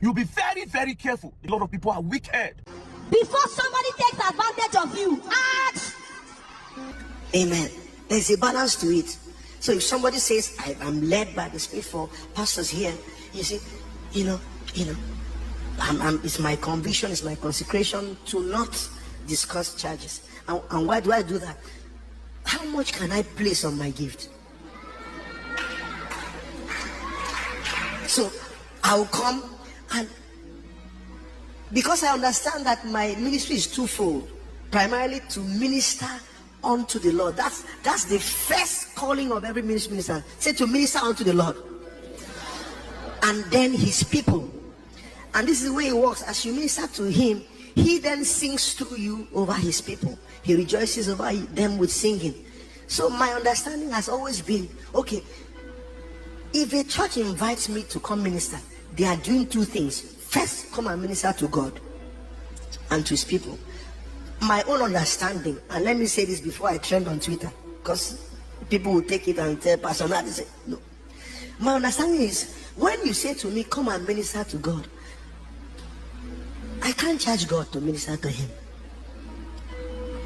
You'll be very, very careful. A lot of people are wicked. Before somebody takes advantage of you, ask. Amen. There's a balance to it. So if somebody says, I'm led by the Spirit for pastors here, you see, it's my conviction, it's my consecration to not discuss charges. And why do I do that? How much can I place on my gift? So I'll come, and because I understand that my ministry is twofold, primarily to minister unto the Lord. That's the first calling of every minister. Say, to minister unto the Lord, and then his people. And this is the way it works. As you minister to him, he then sings through you over his people. He rejoices over them with singing. So my understanding has always been, okay, if a church invites me to come minister, they are doing two things. First, come and minister to God and to his people. My own understanding, and let me say this before I trend on Twitter, because people will take it and tell Pastor Nat, they say, no. My understanding is, when you say to me, come and minister to God, I can't charge God to minister to him.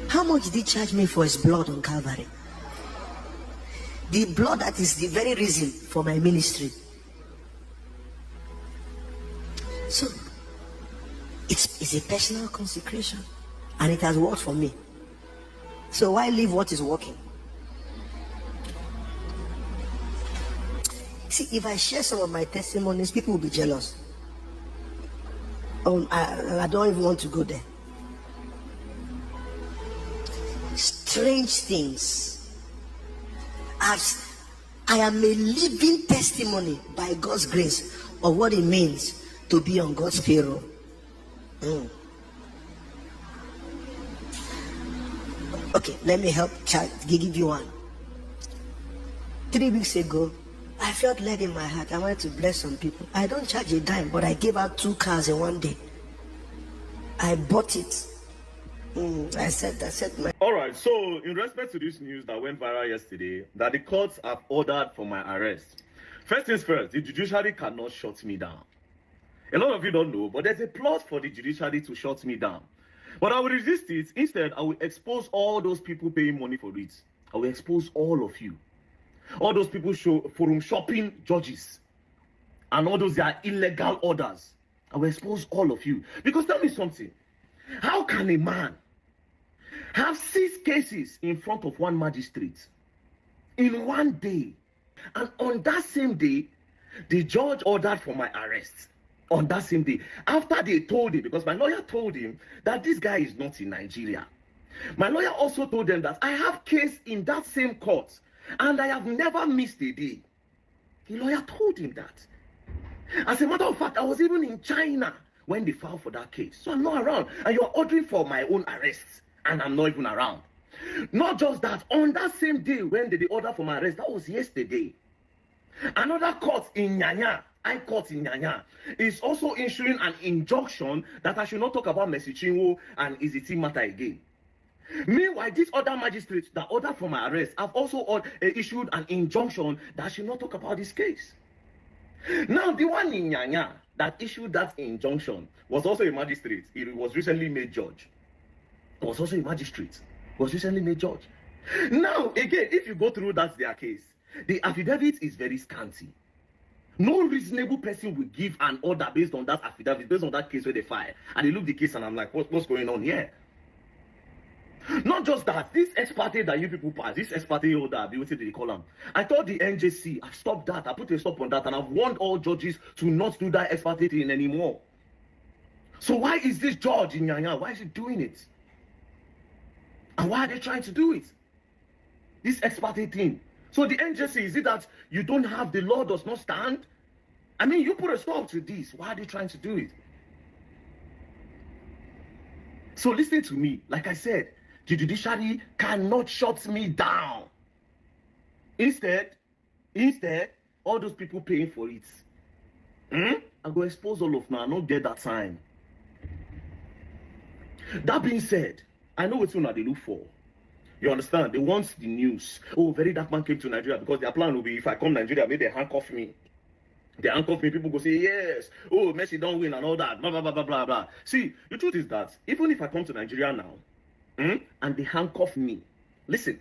How much did he charge me for his blood on Calvary? The blood that is the very reason for my ministry. So it's a personal consecration, and it has worked for me. So why leave what is working? See, if I share some of my testimonies, people will be jealous. Oh, I don't even want to go there. Strange things. As I am a living testimony by God's grace of what it means to be on God's payroll. Okay, let me give you one. 3 weeks ago, I felt led in my heart. I wanted to bless some people. I don't charge a dime, but I gave out 2 cars in one day. I bought it. I said my... All right, so in respect to this news that went viral yesterday, that the courts have ordered for my arrest. First things first, the judiciary cannot shut me down. A lot of you don't know, but there's a plot for the judiciary to shut me down. But I will resist it. Instead, I will expose all those people paying money for it. I will expose all of you. All those people forum shopping judges. And all those that are illegal orders. I will expose all of you. Because tell me something. How can a man have 6 cases in front of one magistrate in one day, and on that same day the judge ordered for my arrest? On that same day, after they told him, because my lawyer told him that this guy is not in Nigeria. My lawyer also told them that I have case in that same court and I have never missed a day. The lawyer told him that. As a matter of fact, I was even in China when they filed for that case. So I'm not around. And you're ordering for my own arrest, and I'm not even around. Not just that, on that same day when they order for my arrest, that was yesterday, another court in Nyanya, High Court in Nyanya, is also issuing an injunction that I should not talk about Mercy Chinwo and Iziti matter again. Meanwhile, these other magistrates that ordered for my arrest have also issued an injunction that I should not talk about this case. Now, the one in Nyanya that issued that injunction was also a magistrate. He was recently made judge. He was also a magistrate. He was recently made judge. Now, again, if you go through that their case, the affidavit is very scanty. No reasonable person will give an order based on that affidavit, based on that case where they file. And they look the case and I'm like, what's going on here? Not just that, this ex parte that you people pass, this ex parte order, what did they call them? I thought the NJC, I stopped that, I put a stop on that, and I've warned all judges to not do that ex parte thing anymore. So why is this judge in Nyanya, why is he doing it? And why are they trying to do it? This ex parte thing. So the NJC, is it that you don't have, the law does not stand? I mean, you put a stop to this, why are they trying to do it? So listen to me, like I said, the judiciary cannot shut me down. Instead, all those people paying for it, I go expose all of them. I don't get that time. That being said, I know what they look for. You understand? They want the news. Oh, very dark man came to Nigeria, because their plan will be, if I come to Nigeria, maybe they handcuff me. They handcuff me, people go say, yes, oh, Messi don't win and all that, blah, blah, blah, blah, blah, blah. See, the truth is that even if I come to Nigeria now, and they handcuff me, listen,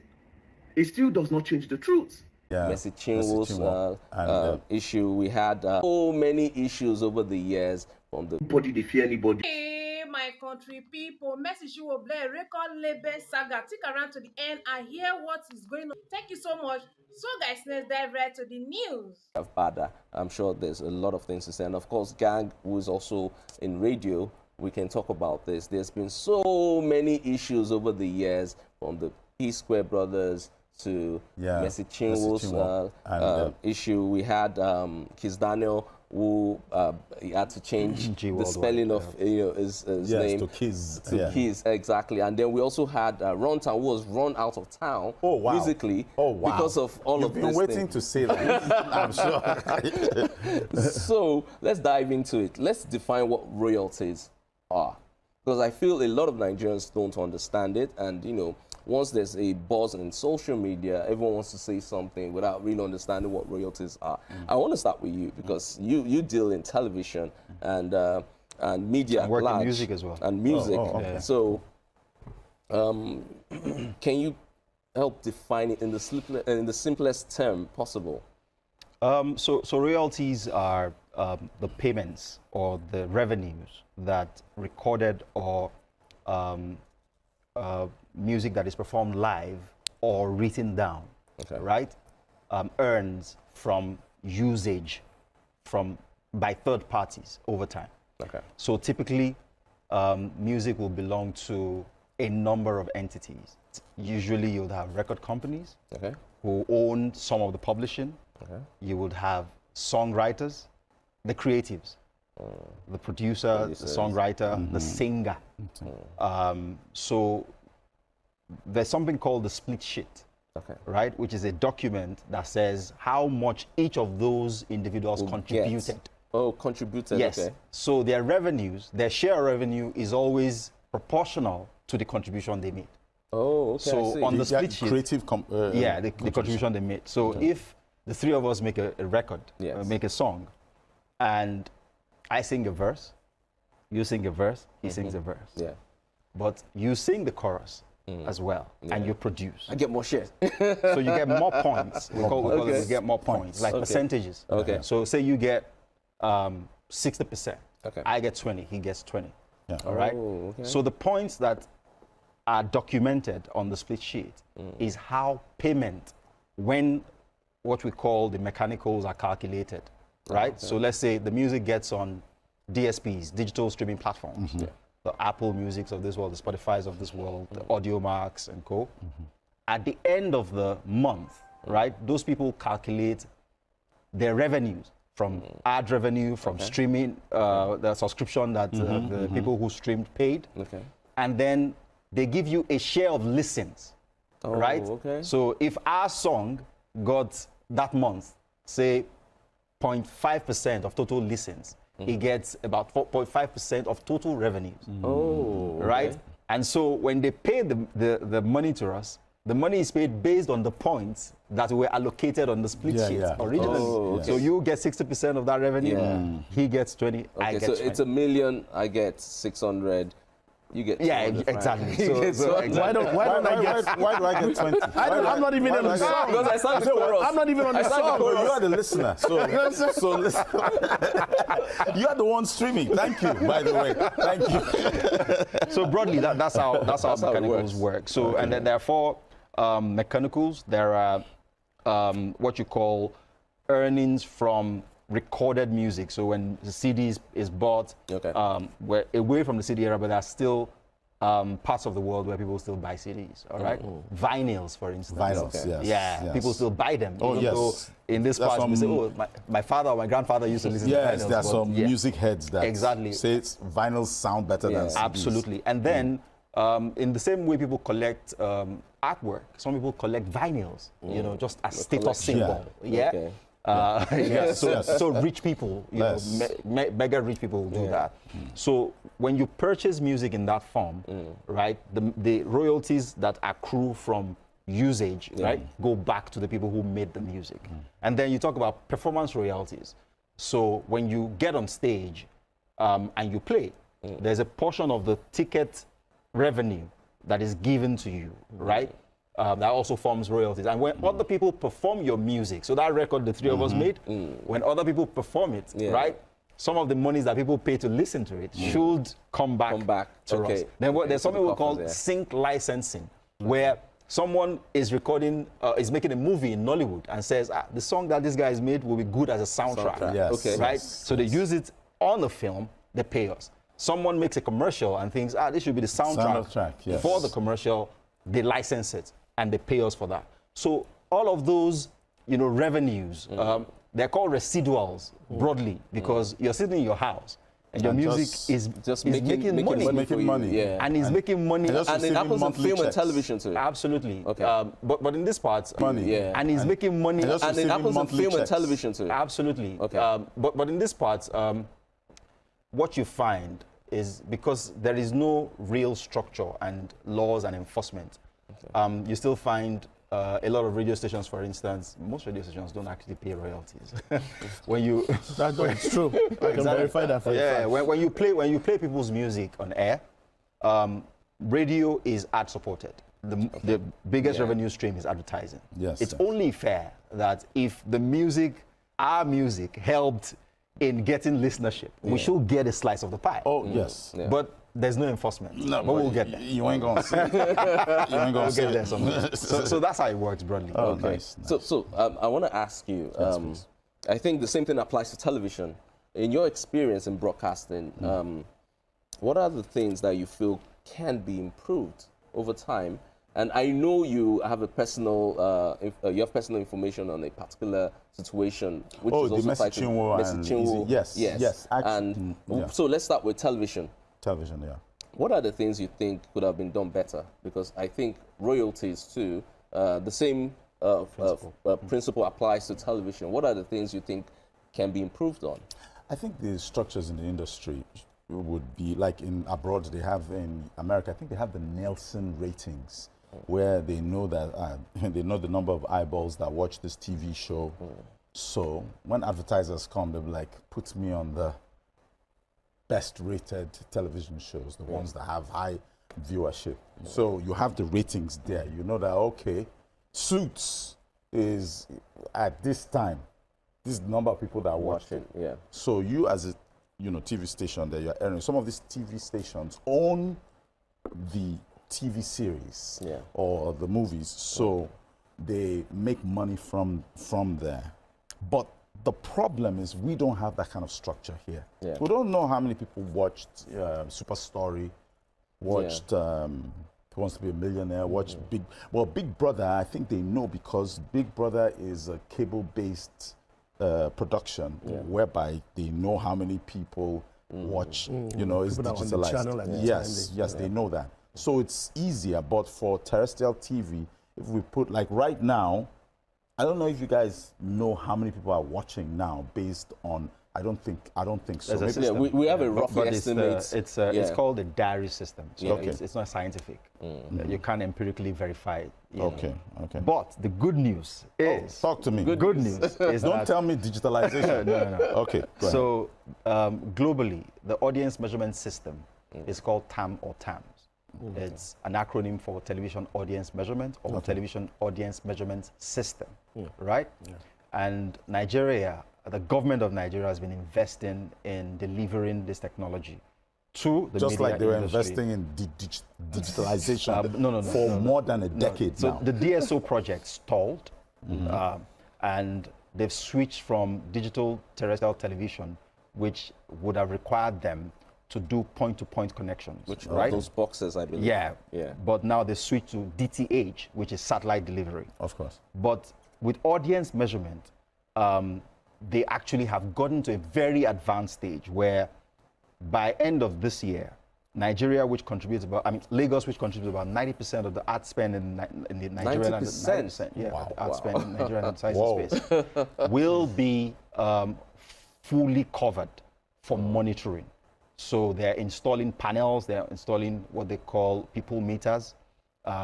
it still does not change the truth. Yeah, Messi Chinwo's issue. We had so many issues over the years from the Nobody, they fear anybody. Hey, my country people, Messi Chinwo Blair record label saga. Stick around to the end and hear what is going on. Thank you so much. So guys, let's dive right to the news. Bada. I'm sure there's a lot of things to say, and of course, Gang, who is also in radio, we can talk about this. There's been so many issues over the years from the P-Square brothers to Messi Chinwo's issue. We had Kiss Daniel, who he had to change the spelling of his name to Kiss. Kiss, exactly. And then we also had Runtown, who was run out of town musically because of all of this. You've been waiting to say that, I'm sure. So let's dive into it. Let's define what royalties are, because I feel a lot of Nigerians don't understand it, and once there's a buzz in social media, everyone wants to say something without really understanding what royalties are. I want to start with you, because you deal in television and media and work in music as well. And music. Okay. So can you help define it in the simplest term possible? So royalties are the payments or the revenues that recorded or music that is performed live or written down, right, earns from usage by third parties over time. So typically, music will belong to a number of entities. Usually, you would have record companies who own some of the publishing. You would have songwriters, the creatives, the producer, the songwriter, the singer. So there's something called the split sheet, right, which is a document that says how much each of those individuals contributed. Oh, contributed. Yes. Okay. So their revenues, their share of revenue is always proportional to the contribution they made. Oh, okay. So on the split sheet, the contribution they made. So if the three of us make a record, make a song, and I sing a verse, you sing a verse, he sings a verse. But you sing the chorus as well, and you produce. I get more shares. So you get more points. We call it get more points, like percentages. So say you get 60%. I get 20, he gets 20. All right? So the points that are documented on the split sheet is how payment, when what we call the mechanicals are calculated, right? So let's say the music gets on DSPs, digital streaming platforms, the Apple Musics of this world, the Spotifys of this world, the Audio Marks and co. At the end of the month, right, those people calculate their revenues from ad revenue, from streaming, the subscription that the people who streamed paid. And then they give you a share of listens, right? So if our song got that month, say 0.5% of total listens, it gets about 4.5% of total revenues. Right? And so when they pay the money to us, the money is paid based on the points that were allocated on the split sheet originally. So you get 60% of that revenue, he gets 20, I get 20. So it's $1 million, I get 600. You get exactly. Why do I get 20? I'm not even in the song. Because I sang the chorus. I'm not even on the song. But you are the listener. So listen. You are the one streaming. Thank you, by the way. Thank you. So broadly, that's how mechanicals work. So and then therefore mechanicals, there are what you call earnings from recorded music. So when the CD is bought, we're away from the CD era, but there are still parts of the world where people still buy CDs, all right? Vinyls, for instance. Vinyls, yes. People still buy them. Oh, even though in this part, we say, oh, my father or my grandfather used to listen to vinyls. Yes, there are some music heads that say vinyls sound better than CDs. Absolutely. And then in the same way people collect artwork, some people collect vinyls, just as status symbol. So rich people, mega rich people will do that. So when you purchase music in that form, right, the royalties that accrue from usage, right, go back to the people who made the music. And then you talk about performance royalties. So when you get on stage and you play, there's a portion of the ticket revenue that is given to you, right? That also forms royalties. And when other people perform your music, so that record the three of us made, when other people perform it, right? Some of the monies that people pay to listen to it should come back to us. Then there's something we call sync licensing, where someone is recording, is making a movie in Nollywood and says, the song that this guy has made will be good as a soundtrack. Yes. Right? So they use it on the film, they pay us. Someone makes a commercial and thinks, this should be the soundtrack for the commercial, they license it and they pay us for that. So all of those, revenues, they're called residuals broadly because you're sitting in your house and your music is making money. And it's making money. And it happens in film and television too. Absolutely. Okay. But in this part, and he's making money. And it happens in film and television too. Absolutely. Okay. But in this part, what you find is because there is no real structure and laws and enforcement, you still find a lot of radio stations, for instance, most radio stations don't actually pay royalties. That's true. I can verify that for you. Yeah, when you play people's music on air, radio is ad supported. The biggest revenue stream is advertising. Yes. It's only fair that if our music helped in getting listenership, we should get a slice of the pie. Oh, yes. Yeah. But there's no enforcement. No, but we'll get there. You ain't going to see it. You ain't going to see it. There someday. So that's how it works broadly. Oh, nice. So I want to ask you, I think the same thing applies to television. In your experience in broadcasting, what are the things that you feel can be improved over time? And I know you have a personal, personal information on a particular situation, which is also the Chinwo. Yes. And so let's start with television. Television, yeah. What are the things you think could have been done better? Because I think royalties too, the same principle applies to television. What are the things you think can be improved on? I think the structures in the industry would be like in abroad. They have in America, I think they have the Nielsen ratings, where they know that they know the number of eyeballs that watch this TV show. So when advertisers come, they'll be like, put me on the best rated television shows, the ones that have high viewership. So you have the ratings there. You know that, okay, Suits is at this time, this is the number of people that watch it. Yeah. So you as a TV station that you're airing, some of these TV stations own the TV series or the movies, so they make money from there. But the problem is we don't have that kind of structure here. Yeah. We don't know how many people watched Super Story, watched Who Wants to Be a Millionaire, watched Big Brother. I think they know because Big Brother is a cable-based production whereby they know how many people watch. It's digitalized. Yes, they know that. So it's easier, but for terrestrial TV, if we put, like right now, I don't know if you guys know how many people are watching now based on, I don't think so. We have a rough estimate. It's called the diary system. So it's not scientific. You can't empirically verify it. Okay. But the good news is... talk to me. Good news is don't tell me digitalization. No. Okay, go ahead. So globally, the audience measurement system is called TAM or TAMS. It's an acronym for television audience measurement or television audience measurement system, right? Yeah. And Nigeria, the government of Nigeria has been investing in delivering this technology to the just media like they were industry. Investing in digitalization for more than a decade now. So the DSO project stalled, and they've switched from digital terrestrial television, which would have required them to do point-to-point connections, which are those boxes, I believe. Yeah. But now they switch to DTH, which is satellite delivery. Of course. But with audience measurement, they actually have gotten to a very advanced stage where by end of this year, Nigeria, which contributes Lagos, which contributes about 90% of the ad spend in the Nigerian 90%? Ad spend in Nigerian and cyberspace will be fully covered for monitoring. So they're installing panels, they're installing what they call people meters,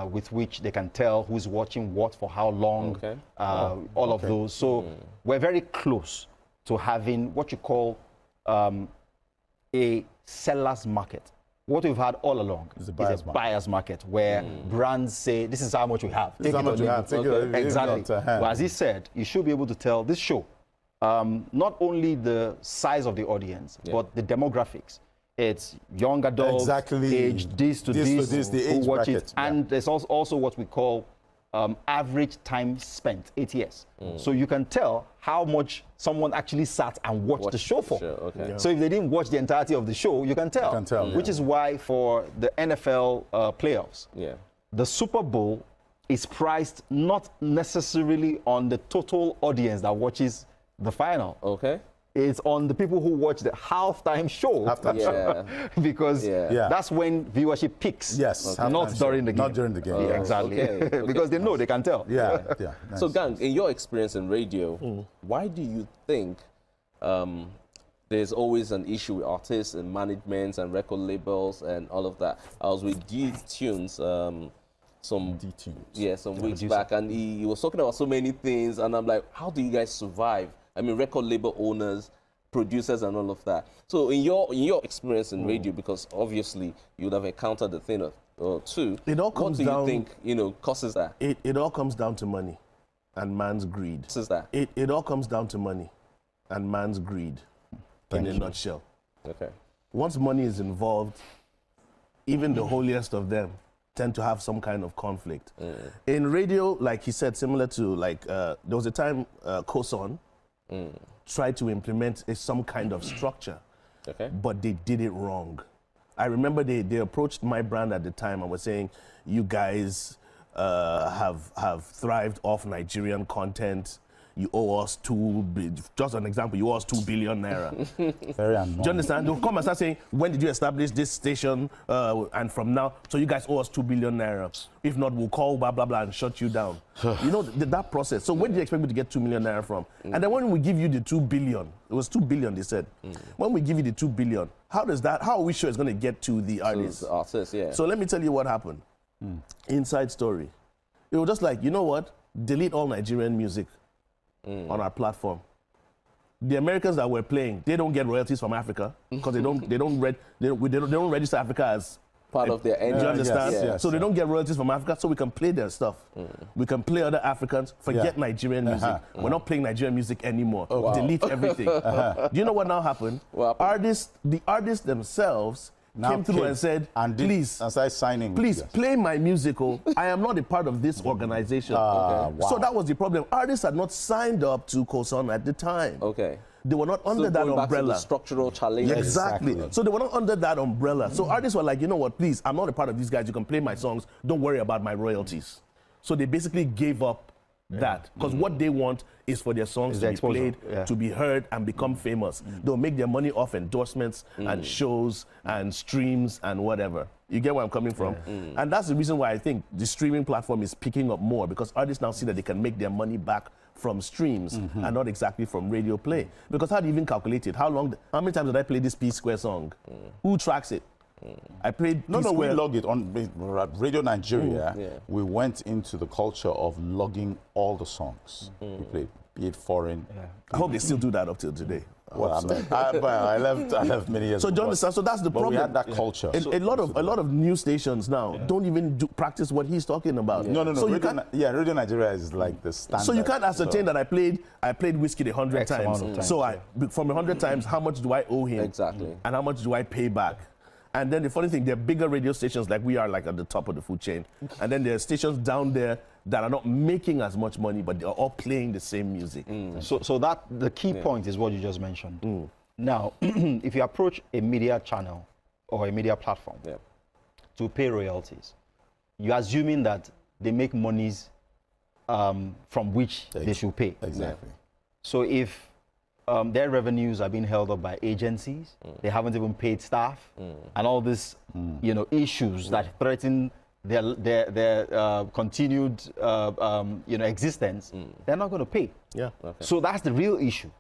with which they can tell who's watching what for how long, all of those. So we're very close to having what you call a seller's market. What we've had all along is a buyer's market, where brands say, this is how much we have. This is how much we have. Exactly. But as he said, you should be able to tell this show, not only the size of the audience, but the demographics. It's young adults, aged this to this, the age who watch bracket. it. And there's also what we call average time spent, 8 years. So you can tell how much someone actually sat and watched the show for. So if they didn't watch the entirety of the show, you can tell. Which is why for the NFL playoffs, the Super Bowl is priced not necessarily on the total audience that watches the final. It's on the people who watch the halftime show. Because that's when viewership peaks. Not during the game. Not during the game. Exactly. Because they know, they can tell. Nice. So, gang, in your experience in radio, why do you think there's always an issue with artists and management and record labels and all of that? I was with D-Tunes some weeks back, and he was talking about so many things, and I'm like, how do you guys survive? I mean, record label owners, producers, and all of that. So in your experience in radio, because obviously you would have encountered a thing or two, it all comes what do down, you think, causes that? It all comes down to money and man's greed. Causes that? It all comes down to money and man's greed, in a nutshell. Once money is involved, even the holiest of them tend to have some kind of conflict. In radio, like he said, similar to there was a time Koson tried to implement some kind of structure, but they did it wrong. I remember they approached my brand at the time and were saying, you guys have thrived off Nigerian content. You owe us just an example, you owe us 2 billion naira. Very annoying. Do you understand? They'll come and start saying, when did you establish this station? And from now, so you guys owe us 2 billion naira. If not, we'll call blah, blah, blah and shut you down. You know, that process. So where do you expect me to get 2 million naira from? And then when we give you the 2 billion, it was 2 billion, they said. When we give you the 2 billion, how are we sure it's going to get to the artists? So let me tell you what happened. Inside story. It was just like, you know what? Delete all Nigerian music on our platform. The Americans that we're playing, they don't get royalties from Africa because they don't register Africa as part of their engine. Do you understand? So they don't get royalties from Africa, so we can play their stuff. We can play other Africans. Forget Nigerian music. We're not playing Nigerian music anymore. Delete everything. Do you know what now happened? The artists themselves came through and said, please play my musical. I am not a part of this organization. So that was the problem. Artists had not signed up to Koson at the time. They were not under that umbrella. Back to the structural challenge. Exactly. So they were not under that umbrella. So artists were like, you know what, please, I'm not a part of these guys. You can play my songs. Don't worry about my royalties. So they basically gave up that, because what they want is for their songs to be played, to be heard, and become famous. They'll make their money off endorsements and shows and streams and whatever. You get where I'm coming from? And that's the reason why I think the streaming platform is picking up more, because artists now see that they can make their money back from streams and not exactly from radio play. Because how do you even calculate it? How many times did I play this P-Square song? Who tracks it? I played we log it on Radio Nigeria. We went into the culture of logging all the songs we played, be it foreign. I hope they still do that up till today. Well, I left many years ago. So do you understand? So that's the problem. We had that culture. A lot of news stations now don't even practice what he's talking about. No. So Radio Nigeria is like the standard. So you can't ascertain that I played Whiskey 100 times. So from 100 times, how much do I owe him? Exactly. And how much do I pay back? And then the funny thing, there are bigger radio stations like we are, like at the top of the food chain. And then there are stations down there that are not making as much money, but they're all playing the same music. So that the key point is what you just mentioned. Now, if you approach a media channel or a media platform to pay royalties, you're assuming that they make monies from which they should pay. Exactly. So if their revenues are being held up by agencies, they haven't even paid staff, and all these issues that threaten their continued existence, they're not going to pay. So that's the real issue.